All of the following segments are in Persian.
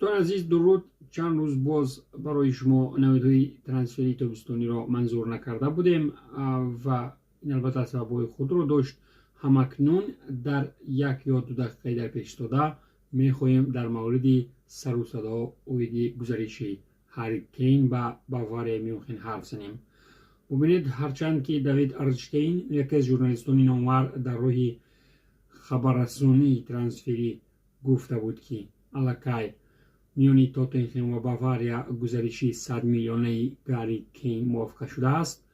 دوستان عزیز درود. چند روز باز برای شما نویدهای ترانسفری تابستانی را منظور نکرده بودیم و این البته سبب‌های خود رو داشت. همکنون در یک یا دو دقیقه در پیش داده میخواهیم در مورد سر و صدا اوید گزارشی هری کین با باواریا میونخن حرف زنیم. ببینید، هرچند که دیوید ارنشتین یکی از ژورنالیستان نامور در راه خبررسانی ترانسفری گفته بود که الکی میان تاتنهام و باواریا گزارشی 100 میلیونی گاری کین موافقه شده است،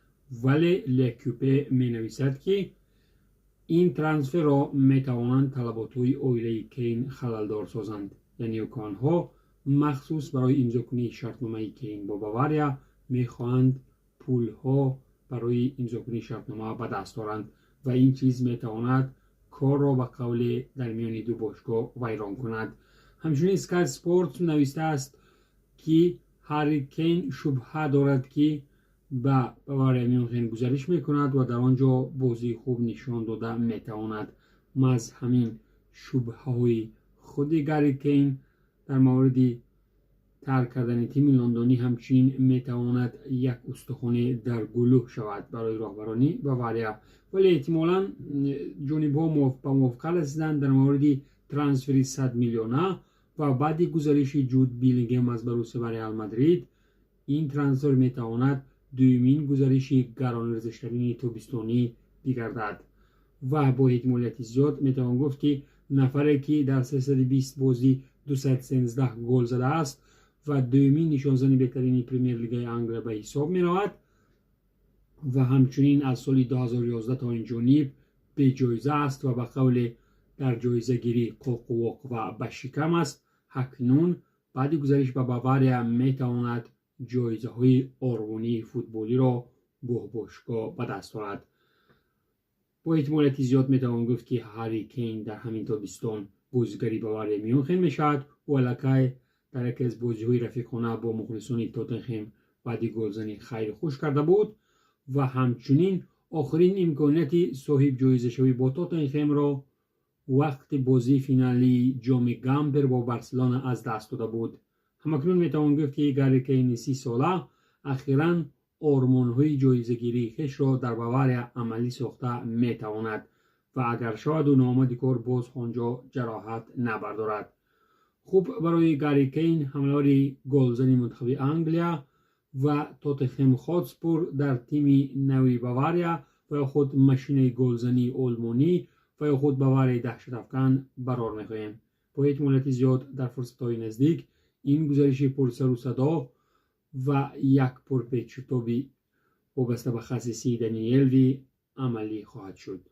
ولی لیکوپه می نویسد که این ترانسفر را می توانند طلبات‌های اویله کین خللدار سازند، یعنی آنها مخصوص برای امضا کنی شرطنامه کین با باواریا می خواهند پول ها برای امضا کنی شرطنامه به دست آورند و این چیز می تواند کار را به قول در میان دو باشگاه ویران کند. همچنین اسکای اسپورت نوشته است که هری کین شبهه دارد که به باواریا میونخن گزارش میکند و در آنجا بازی خوب نشان داده میتواند. از همین شبهه های خود گری کین در مورد ترک کردن تیم لندنی همچنین میتواند یک استخوان در گلو شود برای راهبرانی باواریا، ولی احتمالاً جانب‌ها موافقه رسیدند در مورد ترانسفری 100 میلیونه و بعد گزارش جود بیلینگهم از بروسیا و ریال مادرید این ترانسفر میتواند دومین گزارش گران‌ارزش‌ترین تابستانی بگردد و با احتمالیت زیاد میتوان گفت که نفری که در 320 بازی 213 گل زده است و دومین نشانزن بهترین پریمیر لیگ انگلیس به حساب می رود و همچنین از سال 2011 تا این جانب به جایزه است و به قول در جایزه گیری قوقواق و بشکم است. اکنون بعد گزارش به باواریا می تواند جایزه های آرمانی فوتبالی را با باشگاه به دست آورد. با احتمالیت زیاد می توان گفت که هری کین در همین تابستان بازیگری باواریا میونخن می شود و الکی در یکی از بازی‌های رفیقانه با مخلصان تاتنهام بعد گلزنی خیلی خوش کرده بود و همچنین آخرین امکانیت صاحب جایزه شوی با تاتنهام را وقت بازی فینالی جام گامبر با بارسلونا از دست داده بود. همکنون میتوان گفت که گری کین 30 ساله اخیراً آرمان‌های جایزه‌گیری خویش را در باواریا عملی ساخته میتواند و اگر شاید و ناآمد کار باز آنجا جراحت نبردارد. خوب برای گری کین حمله‌آور گلزن منتخب انگلیا و تاتنهام هاتسپور در تیم نوی باواریا و خود ماشین گلزنی آلمانی و خود باواریا دهشت افکن برار می‌خواهیم. با احتمالیت زیاد در فرصت‌های نزدیک این گزارش پر سر و صدا و یک پرپیچ و تابی وابسته به خصیصی دنیل وی عملی خواهد شد.